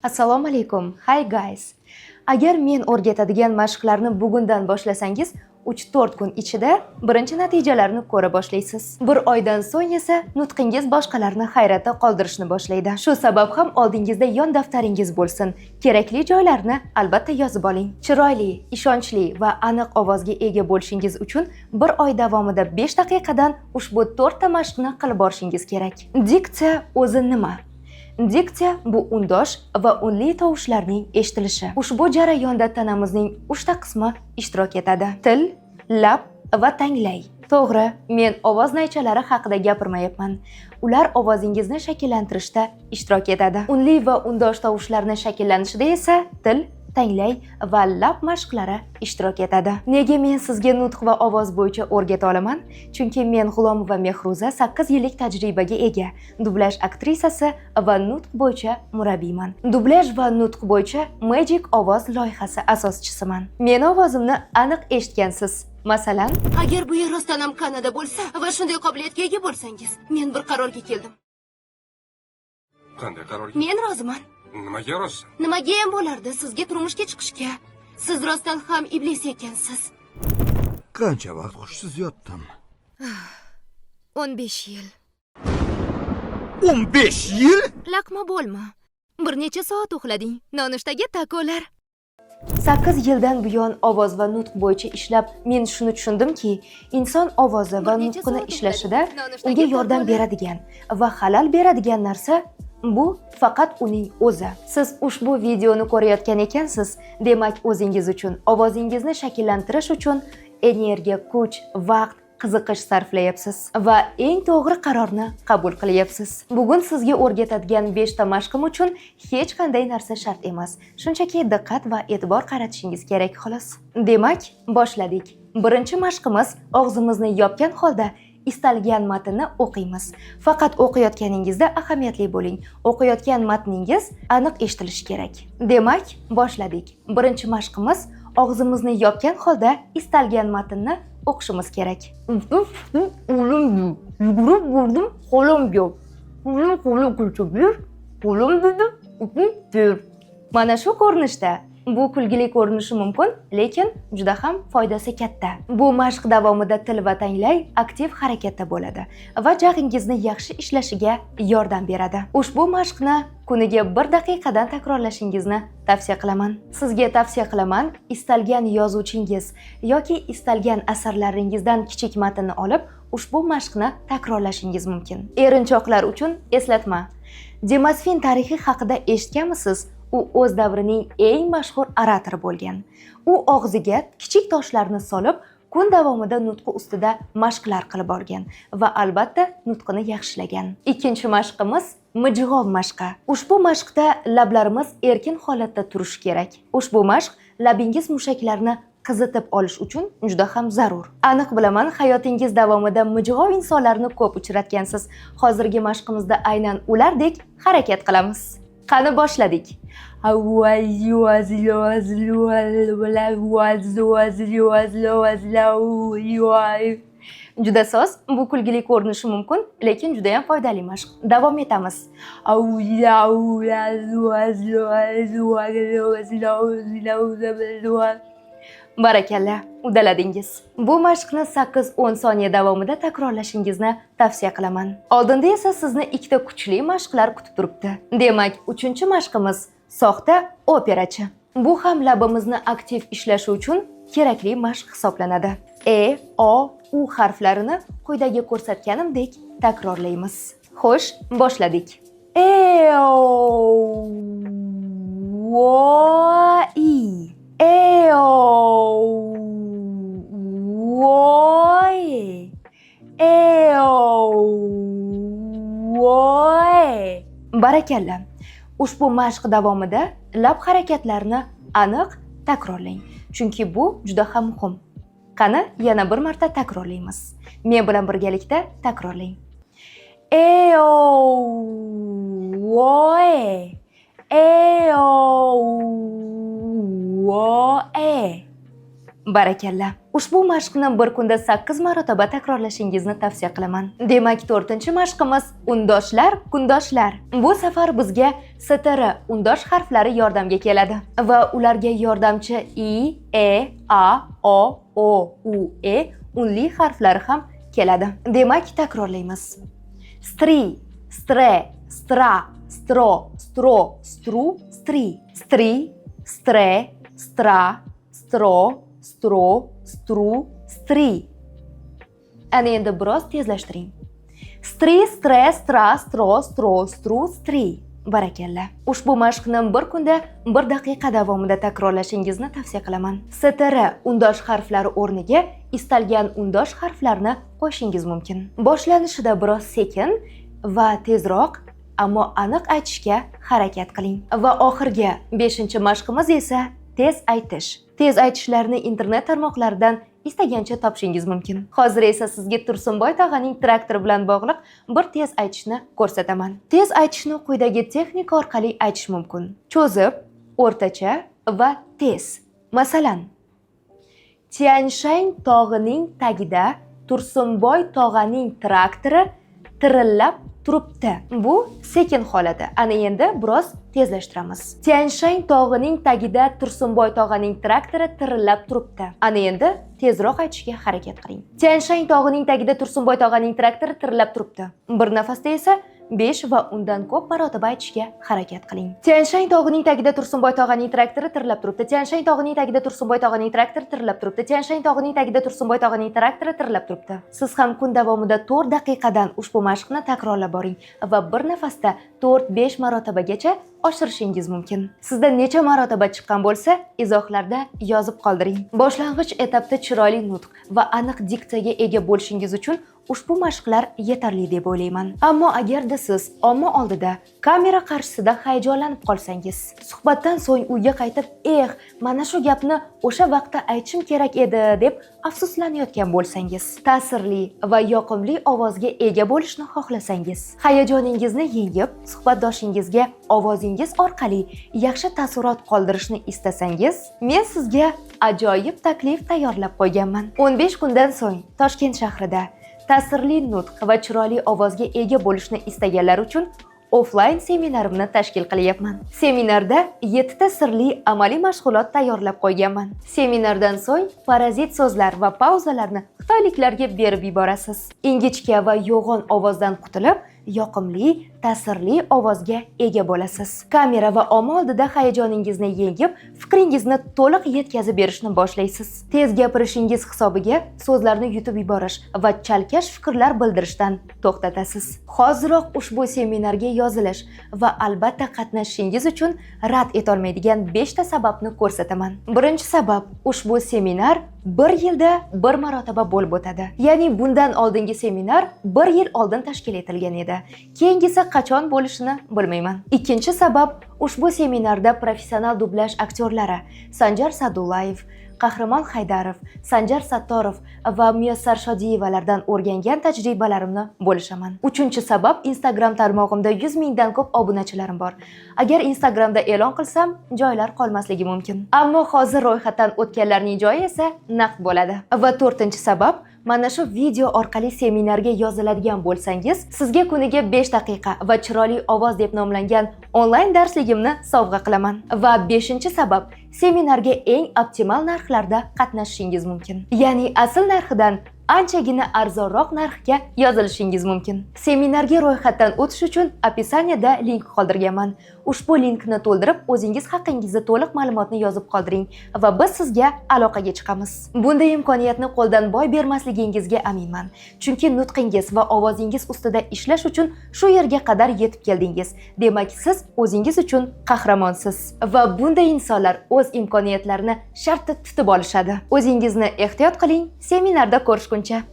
Assalomu alaykum. Hi guys. Agar men o'rgatadigan mashqlarni bugundan boshlasangiz, 3-4 kun ichida birinchi natijalarni ko'ra boshlaysiz. Bir oydan so'ng esa nutqingiz boshqalarni hayratda qoldirishni boshlaydi. Shu sabab ham oldingizda yon daftaringiz bo'lsin. Kerakli joylarni albatta yozib oling. Chiroyli, ishonchli va aniq ovozga ega bo'lishingiz uchun bir oy davomida 5 daqiqadan ushbu 4 ta mashqni qilib borishingiz kerak. Diksiya o'zi nima? Diksiya bu undosh va unli tovushlarning eshitilishi. Ushbu jarayonda tanamizning 3 ta qismi ishtirok etadi. Til, lab va tanglay. To'g'ri, men ovoz naychalari haqida gapirmayapman. Ular ovozingizni shakllantirishda ishtirok etadi. Unli va undosh tovushlarni shakllanishida esa til, tanglay va lab mashqlari ishtirok etadi. Nega men sizga nutq va ovoz bo'yicha o'rgata olaman? Chunki men G'ulomova Mehruza 8 yillik tajribaga ega dublyaj aktrisasi va nutq bo'yicha murabbiyman. Dublyaj va nutq bo'yicha Magic ovoz loyihasi asoschisiman. Men ovozimni aniq eshitgansiz. Masalan, Agar bu yer rostdan ham Kanada bo'lsa va shunday qobiliyatga ega bo'lsangiz, men bir qarorga keldim. Qanday qarorga? Men roziman. Nimaga rozisiz? Nimaga ham bo'lardi sizga turmushga chiqishga? Siz rostdan ham iblis ekansiz. Qancha vaqt hushsiz yotdim? 15 yil. 15 yil? Laqma bo'lma. Bir necha soat uxlading. Nonushtaga takolar. 8 yildan buyon ovoz va nutq bo'yicha ishlab, men shuni tushundimki, inson ovozi va nutqini ishlashida unga yordam beradigan va xalal beradigan narsa bu faqat uning o'zi. Siz ushbu videoni ko'rayotgan ekansiz, demak o'zingiz uchun, ovozingizni shakllantirish uchun energiya, kuch, vaqt, qiziqish sarflayapsiz va eng to'g'ri qarorni qabul qilyapsiz. Bugun sizga o'rgatadigan 5 ta mashqim uchun hech qanday narsa shart emas. Shunchaki diqqat va e'tibor qaratishingiz kerak xolos. Demak, boshladik. Birinchi mashqimiz og'zimizni yopgan holda istalgan matnni o'qiymiz. Faqat o'qiyotganingizda ahamiyatli bo'ling. O'qiyotgan matningiz aniq eshitilishi kerak. Demak, boshladik. Birinchi mashqimiz og'zimizni yopgan holda istalgan matnni o'qishimiz kerak. Yugurib bordim, qo'lim yo'q. Qo'lim kulchib, qo'lim dedi. Mana shu ko'rinishda bu kulgili ko'rinishi mumkin, lekin juda ham foydasi katta. Bu mashq davomida til va tanglay aktiv harakatda bo'ladi va jag'ingizni yaxshi ishlashiga yordam beradi. Ushbu mashqni kuniga 1 daqiqadan takrorlashingizni tavsiya qilaman. Sizga tavsiya qilaman, istalgan yozuvchingiz yoki istalgan asarlaringizdan kichik matnni olib, ushbu mashqni takrorlashingiz mumkin. Erinchoqlar uchun eslatma. Demasfin tarixi haqida eshitganmisiz? U o'z davrining eng mashhur oratori bo'lgan. U og'ziga kichik toshlarni solib, kun davomida nutqi ustida mashqlar qilib borgan va albatta nutqini yaxshilagan. Ikkinchi mashqimiz mijg'ov mashqi. Ushbu mashqda lablarimiz erkin holatda turishi kerak. Ushbu mashq labingiz mushaklarini qizitib olish uchun juda ham zarur. Aniq bilaman, hayotingiz davomida mijg'ov insonlarni ko'p uchratgansiz. Hozirgi mashqimizda aynan ulardek harakat qilamiz. Qani boshladik. Juda soz, bu kulgili ko'rinishi mumkin, lekin juda ham foydali mashq. Davom etamiz. Barakalla, uddaladingiz. Bu mashqni 8-10 soniya davomida takrorlashingizni tavsiya qilaman. Oldinda esa sizni ikkita kuchli mashqlar kutib turibdi. Demak, 3-mashqimiz soxta operachi. Bu ham labimizni aktiv ishlashi uchun kerakli mashq hisoblanadi. E, O, U harflarini quyidagi ko'rsatganimdek takrorlaymiz. Xo'sh, boshladik. E, O, I. Barakalla. Ushbu mashq davomida lab harakatlarini aniq takrorlang, chunki bu juda ham muhim. Qani, yana bir marta takrorlaymiz. Men bilan birgalikda takrorlang. Barakalla. Ushbu mashqni bir kunda 8 marotaba takrorlashingizni tavsiya qilaman. Demak, 4-mashqimiz undoshlar, kundoshlar. Bu safar bizga str undosh harflari yordamga keladi va ularga yordamchi i, e, a, o, u, e unli harflari ham keladi. Demak, takrorlaymiz. Stri, stre, stra, stro, stro, stru, stri. Stri, stre, stra, stro, stro, stru, stri. Ana endi biroz tezlashtiring. Stri, stre, stra, stro, stro, stru, stri. Barakalla. Ushbu mashqni bir kunda 1 daqiqa davomida takrorlashingizni tavsiya qilaman. Str undosh harflari o'rniga istalgan undosh harflarni qo'shishingiz mumkin. Boshlanishida biroz sekin va tezroq, ammo aniq aytishga harakat qiling. Va oxirgi 5-mashqimiz esa tez aytish. Tez aytishlarni internet tarmoqlaridan istagancha topishingiz mumkin. Hozir esa sizga Tursunboy tog'aning traktori bilan bog'liq bir tez aytishni ko'rsataman. Tez aytishni quyidagi texnika orqali aytish mumkin. Cho'zib, o'rtacha va tez. Masalan, Tianshan tog'ining tagida Tursunboy tog'aning traktori tirillab turibdi. Bu sekin holati. Ana endi biroz tezlashtiramiz. Tianshan tog'ining tagida Tursunboy tog'aning traktori tirillab turibdi. Ana endi tezroq aytishga harakat qiling. Tianshan tog'ining tagida Tursunboy tog'aning traktori tirillab turibdi. Bir nafasda esa 5 va undan ko'p marotaba aytishga harakat qiling. Tianshan tog'ining tagida Tursunboy tog'aning traktori tirillab turibdi. Tianshan tog'ining tagida Tursunboy tog'ining traktori tirillab turibdi. Tianshan tog'ining tagida Tursunboy tog'ining traktori tirillab turibdi. Siz ham kun davomida 4 daqiqadan ushbu mashqni takrorlab boring va bir nafasda 4-5 marotabagacha oshirishingiz mumkin. Sizda necha marotaba chiqqan bo'lsa, izohlarda yozib qoldiring. Boshlang'ich etapda chiroyli nutq va aniq diksiyaga ega bo'lishingiz uchun ushbu mashqlar yetarli deb o'ylayman. Ammo agarda siz omma oldida kamera qarshisida hayajonlanib qolsangiz, suhbatdan so'ng uyga qaytib, mana shu gapni o'sha vaqtda aytishim kerak edi deb afsuslanayotgan bo'lsangiz, ta'sirli va yoqimli ovozga ega bo'lishni xohlasangiz, hayajoningizni yengib, suhbatdoshingizga ovozingiz orqali yaxshi taassurot qoldirishni istasangiz, men sizga ajoyib taklif tayyorlab qo'yganman. 15 kundan so'ng Toshkent shahrida ta'sirli nutq va chiroyli ovozga ega bo'lishni istaganlar uchun offline seminarimni tashkil qilyapman. Seminarda 7 ta sirli amaliy mashg'ulot tayyorlab qo'yganman. Seminardan so'ng parazit so'zlar va pauzalarni xitoyliklarga berib yuborasiz. Ingichka va yo'g'on ovozdan qutulib, yoqimli, ta'sirli ovozga ega bo'lasiz. Kamera va omma oldida hayajoningizni yengib, fikringizni to'liq yetkazib berishni boshlaysiz. Tez gapirishingiz hisobiga so'zlarni yutib yuborish va chalkash fikrlar bildirishdan to'xtatasiz. Hoziroq ushbu seminarga yozilish va albatta qatnashishingiz uchun rad etolmaydigan 5 ta sababni ko'rsataman. Birinchi sabab, ushbu seminar 1 yilda 1 marotaba bo'lib o'tadi. Ya'ni bundan oldingi seminar 1 yil oldin tashkil etilgan edi. Keyingisi qachon bo'lishini bilmayman. Ikkinchi sabab, ushbu seminarda professional dublyaj aktyorlari Sanjar Sadullayev, Qahramon Haydarov, Sanjar Sattorov va Muyassar Shodiyevalardan o'rgangan tajribalarimni bo'lishaman. Uchinchi sabab, Instagram tarmog'imda 100 mingdan ko'p obunachilarim bor. Agar Instagramda e'lon qilsam, joylar qolmasligi mumkin. Ammo hozir ro'yxatdan o'tganlarning joyi esa naqd bo'ladi. Va to'rtinchi sabab, mana shu video orqali seminarga yoziladigan bo'lsangiz, sizga kuniga 5 daqiqa va chiroyli ovoz deb nomlangan onlayn darsligimni sovg'a qilaman. Va 5-sabab, seminarga eng optimal narxlarda qatnashishingiz mumkin. Ya'ni asl narxidan anchagina arzonroq narxga yozilishingiz mumkin. Seminarga ro'yxatdan o'tish uchun opisaniyada link qoldirganman. Ushbu linkni to'ldirib, o'zingiz haqingizda to'liq ma'lumotni yozib qoldiring va biz sizga aloqaga chiqamiz. Bunday imkoniyatni qo'ldan boy bermasligingizga aminman. Chunki nutqingiz va ovozingiz ustida ishlash uchun shu yerga qadar yetib keldingiz. Demak, siz o'zingiz uchun qahramonsiz. Va bunday insonlar o'z imkoniyatlarini shartta tutib olishadi. O'zingizni ehtiyot qiling. Seminarda ko'rishguncha.